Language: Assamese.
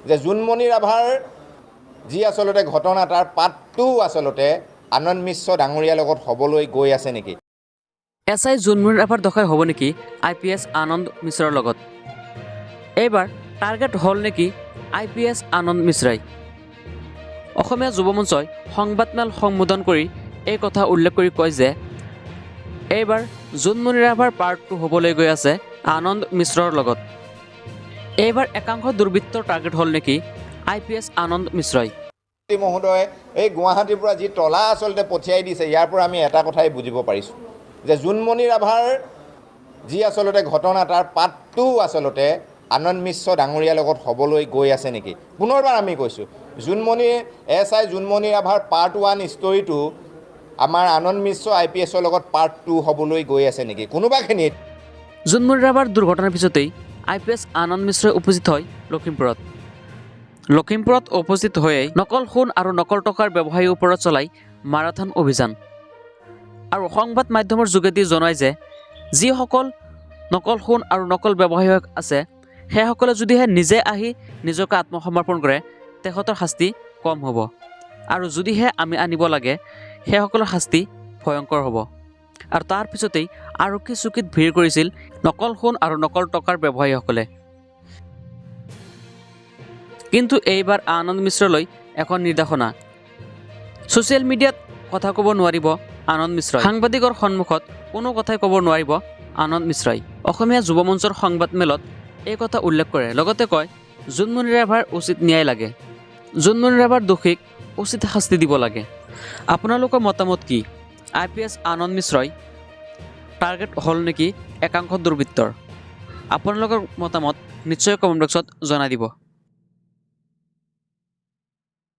যে জোনমণি ৰাভাৰ যি আচলতে ঘটনা তাৰ পাৰ্টটো আচলতে আনন্দ মিশ্ৰ ডাঙৰীয়াৰ লগত হ'বলৈ গৈ আছে নেকি? এছআই জোনমণি ৰাভাৰ দখল হ'ব নেকি IPS আনন্দ মিশ্ৰৰ লগত? এইবাৰ টাৰ্গেট হ'ল নেকি IPS আনন্দ মিশ্ৰাই? অসমীয়া যুৱ মঞ্চই সংবাদমেল সম্বোধন কৰি এই কথা উল্লেখ কৰি কয় যে এইবাৰ জোনমণি ৰাভাৰ পাৰ্টটো হ'বলৈ গৈ আছে আনন্দ মিশ্ৰৰ লগত। এইবাৰ একাংশ দুৰ্বৃত্তৰ টাৰ্গেট হ'ল নেকি IPS আনন্দ মিশ্ৰই? মহোদয় এই গুৱাহাটীৰ পৰা যি তলা আচলতে পঠিয়াই দিছে, ইয়াৰ পৰা আমি এটা কথাই বুজিব পাৰিছোঁ যে জোনমণি ৰাভাৰ যি আচলতে ঘটনা তাৰ পাৰ্টটো আচলতে আনন্দ মিশ্ৰ ডাঙৰীয়াৰ লগত হ'বলৈ গৈ আছে নেকি? পুনৰবাৰ আমি কৈছোঁ, এছআই জোনমণি ৰাভাৰ পাৰ্ট 1 ষ্টৰিটো আমাৰ আনন্দ মিশ্ৰ IPSৰ লগত পাৰ্ট 2 হ'বলৈ গৈ আছে নেকি কোনোবাখিনিত? জোনমণি ৰাভাৰ দুৰ্ঘটনাৰ পিছতেই IPS আনন্দ মিশ্ৰই উপস্থিত হয় লখিমপুৰত উপস্থিত হৈয়ে নকল সোণ আৰু নকল টকাৰ ব্যৱসায়ীৰ ওপৰত চলাই মাৰাথন অভিযান আৰু সংবাদ মাধ্যমৰ যোগেদি জনায় যে যিসকল নকল সোণ আৰু নকল ব্যৱসায়ী আছে সেইসকলে যদিহে নিজে আহি নিজকে আত্মসমৰ্পণ কৰে তেখেতৰ শাস্তি কম হ'ব, আৰু যদিহে আমি আনিব লাগে সেইসকলৰ শাস্তি ভয়ংকৰ হ'ব। আৰু তাৰ পিছতেই আৰক্ষী চকীত ভিৰ কৰিছিল নকল সোণ আৰু নকল টকাৰ ব্যৱসায়ীসকলে। কিন্তু এইবাৰ আনন্দ মিশ্ৰলৈ এখন নিৰ্দেশনা। ছ'চিয়েল মিডিয়াত কথা ক'ব নোৱাৰিব আনন্দ মিশ্ৰই, সাংবাদিকৰ সন্মুখত কোনো কথাই ক'ব নোৱাৰিব আনন্দ মিশ্ৰই। অসমীয়া যুৱ মঞ্চৰ সংবাদমেলত এই কথা উল্লেখ কৰে, লগতে কয় জোনমণি ৰাভাৰ উচিত ন্যায় লাগে, জোনমণি ৰাভাৰ দোষীক উচিত শাস্তি দিব লাগে। আপোনালোকৰ মতামত কি? IPS আনন্দ মিশ্ৰই টাৰ্গেট হ'ল নেকি একাংশ দুৰ্বৃত্তৰ? আপোনালোকৰ মতামত নিশ্চয় কমেণ্ট বক্সত জনাই দিব।